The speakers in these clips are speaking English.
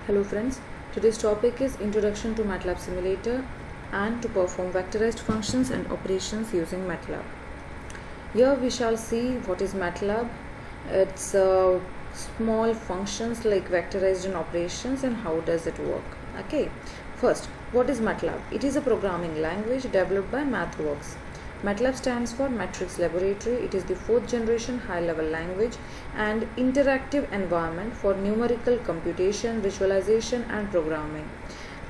Hello friends, today's topic is Introduction to MATLAB Simulator and to perform vectorized functions and operations using MATLAB. Here we shall see what is MATLAB. It's small functions like vectorized and operations and how does it work. Okay, first, what is MATLAB? It is a programming language developed by MathWorks. MATLAB stands for Matrix Laboratory. It is the fourth generation high-level language and interactive environment for numerical computation, visualization and programming.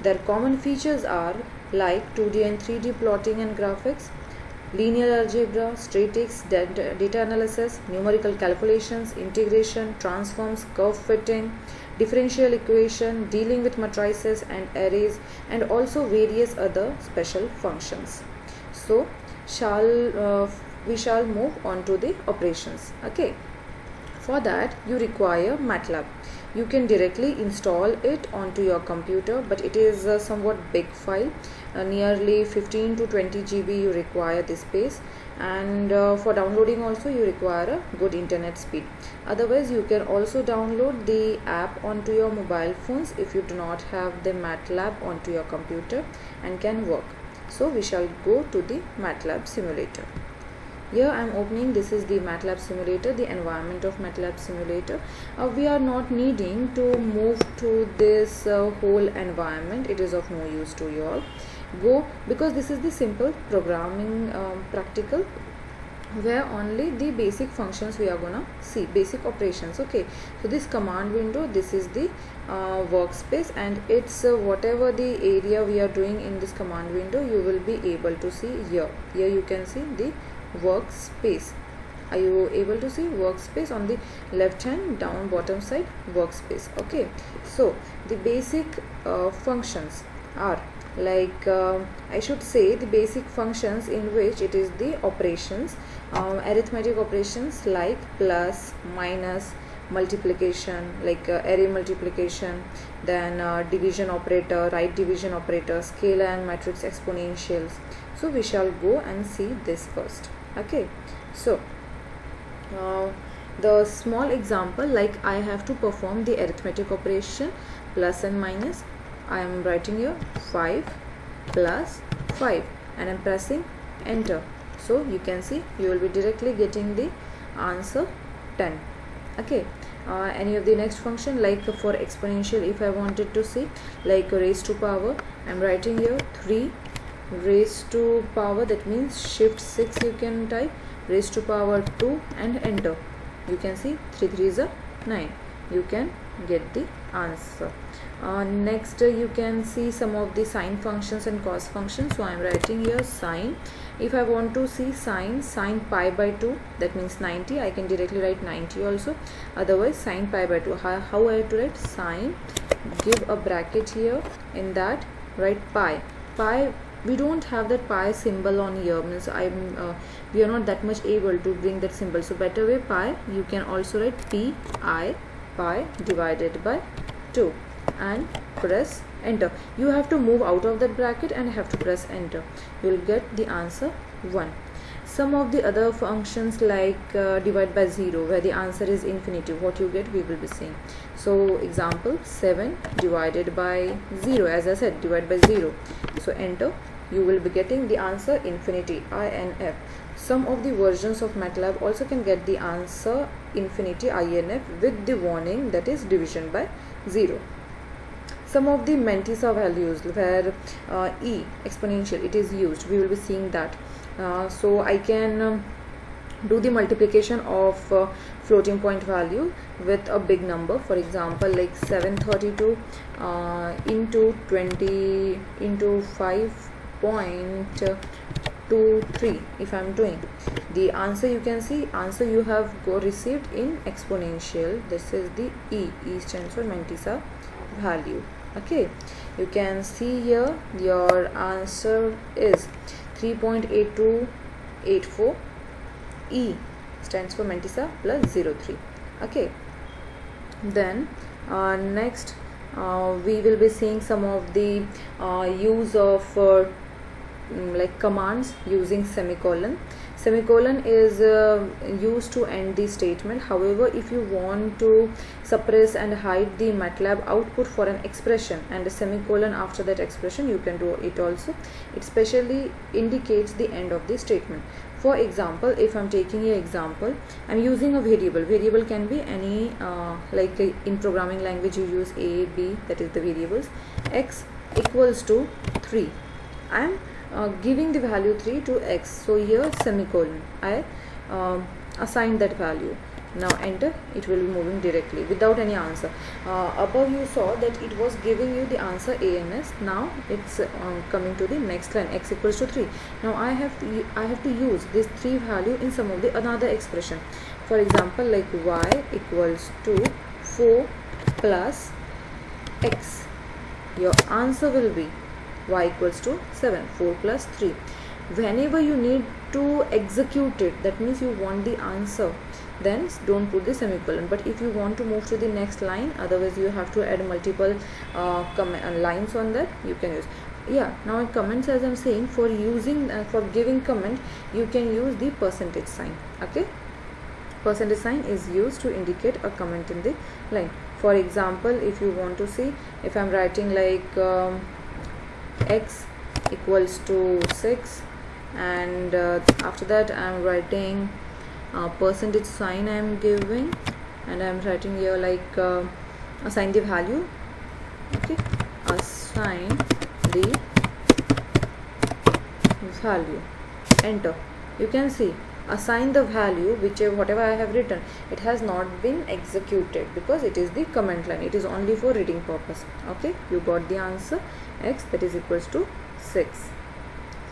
Their common features are like 2D and 3D plotting and graphics, linear algebra, statistics, data analysis, numerical calculations, integration, transforms, curve fitting, differential equation, dealing with matrices and arrays, and also various other special functions. So we shall move on to the operations. Okay, for that you require MATLAB. You can directly install it onto your computer, but it is a somewhat big file, nearly 15 to 20 GB you require this space, and for downloading also you require a good internet speed. Otherwise you can also download the app onto your mobile phones if you do not have the MATLAB onto your computer and can work. So we shall go to the MATLAB simulator. Here I am opening, this is the MATLAB simulator, the environment of MATLAB simulator. We are not needing to move to this whole environment. It is of no use to you all. Go, because this is the simple programming practical where only the basic functions we are gonna see, basic operations. Okay, so this command window, this is the workspace, and it's whatever the area we are doing in this command window you will be able to see here. Here you can see the workspace. Are you able to see workspace on the left hand down bottom side, workspace? Okay, so the basic functions are like I should say the basic functions in which it is the operations, arithmetic operations like plus, minus, multiplication, like array multiplication, then division operator, right division operator, scalar and matrix exponentials. So we shall go and see this first. Okay, so the small example, like I have to perform the arithmetic operation plus and minus. I am writing here 5 plus 5 and I am pressing enter. So you can see you will be directly getting the answer 10. Okay, any of the next function, like for exponential, if I wanted to see like raised to power, I am writing here 3 raised to power, that means shift 6 you can type, raised to power 2 and enter. You can see 3 3 is a 9. You can get the answer. Next you can see some of the sine functions and cos functions. So I am writing here sine. If I want to see sine pi by 2, that means 90, I can directly write 90 also. Otherwise sine pi by 2, how I have to write sine, give a bracket here, in that write pi. We don't have that pi symbol on here, means we are not that much able to bring that symbol. So better way pi, you can also write pi divided by 2 and press enter. You have to move out of that bracket and have to press enter. You will get the answer 1. Some of the other functions like divide by 0, where the answer is infinity, what you get we will be seeing. So example 7 divided by 0, as I said, divide by 0. So enter, you will be getting the answer infinity, INF. Some of the versions of MATLAB also can get the answer infinity, INF, with the warning, that is division by 0. Some of the mantissa values where e exponential it is used, we will be seeing that. So I can do the multiplication of floating point value with a big number, for example like 732 into 20 into 5.23. if I am doing the answer, you can see answer you have received in exponential. This is the e stands for mantissa value. Okay, you can see here your answer is 3.8284. E stands for mantissa plus 03. Okay, then next we will be seeing some of the use of like commands using semicolon. Semicolon is used to end the statement. However, if you want to suppress and hide the MATLAB output for an expression and a semicolon after that expression, you can do it also. It specially indicates the end of the statement. For example, if I'm taking an example, I'm using a variable. Variable can be any, like in programming language you use a, b, that is the variables. X equals to 3. I'm giving the value 3 to x. So here semicolon, I assign that value. Now enter, it will be moving directly without any answer. Above you saw that it was giving you the answer ANS. Now it's coming to the next line, x equals to 3. Now I have to use this 3 value in some of the another expression. For example, like y equals to 4 plus x. Your answer will be y equals to 7, 4 plus 3. Whenever you need to execute it, that means you want the answer, then don't put the semicolon. But if you want to move to the next line, otherwise you have to add multiple lines on that, you can use. Yeah, now in comments, as I'm saying, for using for giving comment, you can use the percentage sign. Okay, percentage sign is used to indicate a comment in the line. For example, if you want to see, if I'm writing like x equals to 6, and after that I'm writing percentage sign I am giving, and I am writing here like assign the value. Okay, assign the value, enter. You can see assign the value, whatever I have written, it has not been executed because it is the comment line. It is only for reading purpose. Okay, you got the answer, x, that is equals to 6.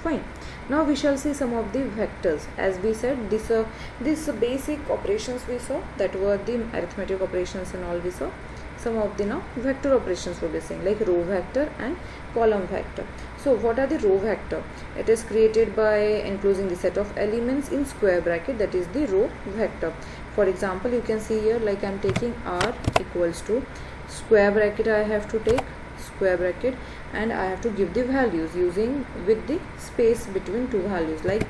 Fine. Now we shall see some of the vectors. As we said, this basic operations we saw, that were the arithmetic operations and all we saw. Some of the now vector operations will be seen, like row vector and column vector. So what are the row vector? It is created by enclosing the set of elements in square bracket, that is the row vector. For example, you can see here, like I am taking r equals to square bracket, I have to take square bracket, and I have to give the values using with the space between two values, like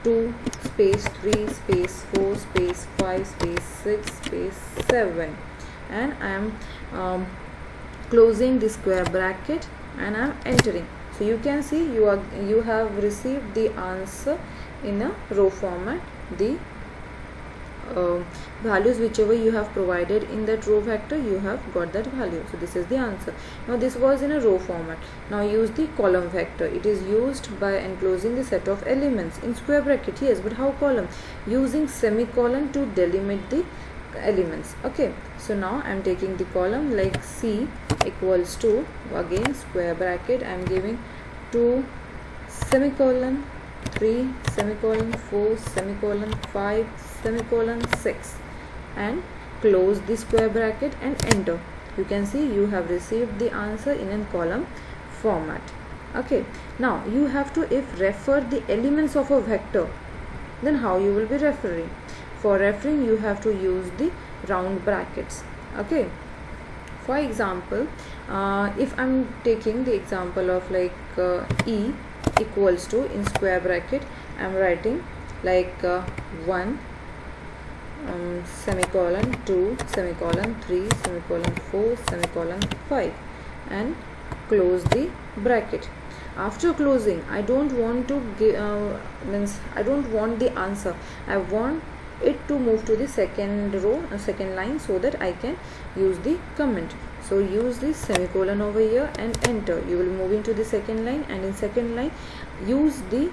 2 space 3 space 4 space 5 space 6 space 7, and I am closing the square bracket and I am entering. So you can see you have received the answer in a row format. The values whichever you have provided in that row vector, you have got that value. So this is the answer. Now this was in a row format. Now use the column vector. It is used by enclosing the set of elements in square bracket. Yes, but how column? Using semicolon to delimit the elements. Okay, so now I am taking the column like C equals to, again square bracket, I am giving 2 semicolon 3 semicolon 4 semicolon 5 semicolon 6, and close the square bracket and enter. You can see you have received the answer in a column format. Okay, now you have to, if refer the elements of a vector, then how you will be referring? For referring, you have to use the round brackets. Okay, for example, if I'm taking the example of like E equals to, in square bracket I'm writing like 1 semicolon 2 semicolon 3 semicolon 4 semicolon 5, and close the bracket. After closing, I don't want to give I don't want the answer, I want it to move to the second row, second line, so that I can use the comment. So use this semicolon over here and enter. You will move into the second line, and in second line use the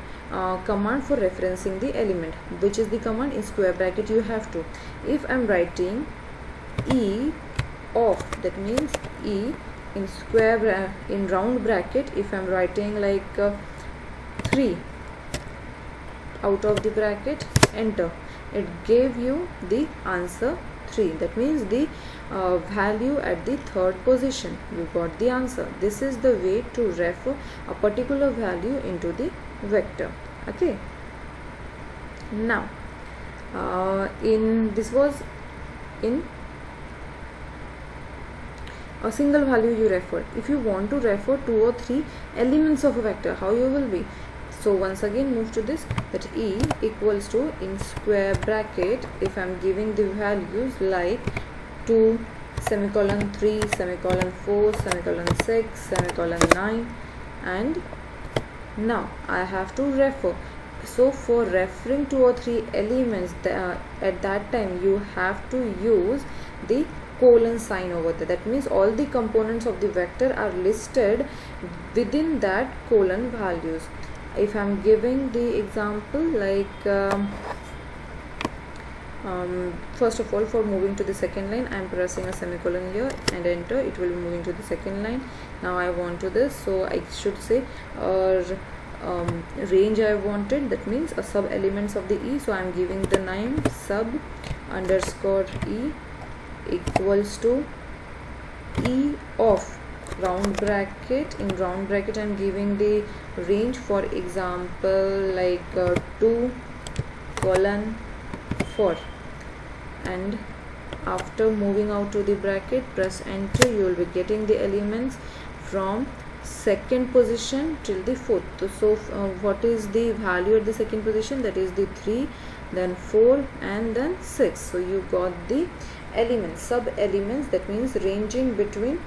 command for referencing the element. Which is the command? In square bracket you have to. If I am writing E of, that means E in in round bracket, if I am writing like 3 out of the bracket, enter, it gave you the answer 3. That means the value at the third position. You got the answer. This is the way to refer a particular value into the vector. Okay, now this was in a single value you referred. If you want to refer 2 or 3 elements of a vector, how you will be? So once again move to this, that E equals to, in square bracket, if I'm giving the values like 2 semicolon 3 semicolon 4 semicolon 6 semicolon 9, and now I have to refer. So for referring 2 or 3 elements, at that time you have to use the colon sign over there. That means all the components of the vector are listed within that colon values. If I'm giving the example like first of all, for moving to the second line, I'm pressing a semicolon here and enter. It will be moving to the second line. Now I want to this, so I should say range I wanted, that means a sub elements of the E. So I'm giving the name sub underscore E equals to E of round bracket. In round bracket I'm giving the range, for example like 2 colon 4, and after moving out to the bracket, press enter. You will be getting the elements from second position till the fourth. So what is the value at the second position? That is the 3, then 4, and then 6. So you got the elements, sub elements, that means ranging between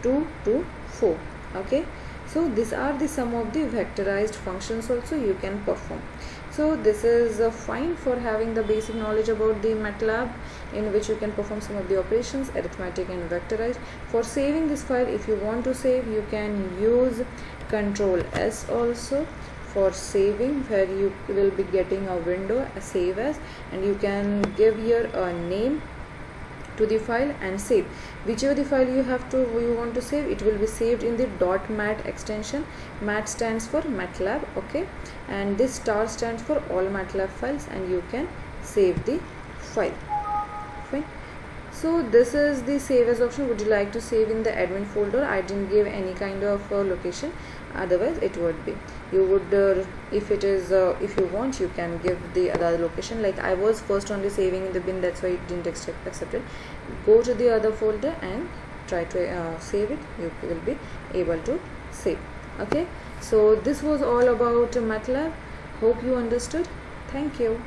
2 to 4. Okay, so these are the some of the vectorized functions also you can perform. So this is fine for having the basic knowledge about the MATLAB, in which you can perform some of the operations, arithmetic and vectorized. For saving this file, if you want to save, you can use Ctrl S also for saving, where you will be getting a window, a save as, and you can give here a name to the file and save. Whichever the file you want to save, it will be saved in the .mat extension. Mat stands for MATLAB, okay, and this star stands for all MATLAB files, and you can save the file. Fine. So this is the save as option. Would you like to save in the admin folder? I didn't give any kind of location, otherwise it would be, you would if it is if you want, you can give the other location. Like I was first only saving in the bin, that's why it didn't accept it. Go to the other folder and try to save it. You will be able to save. Okay, so this was all about MATLAB. Hope you understood. Thank you.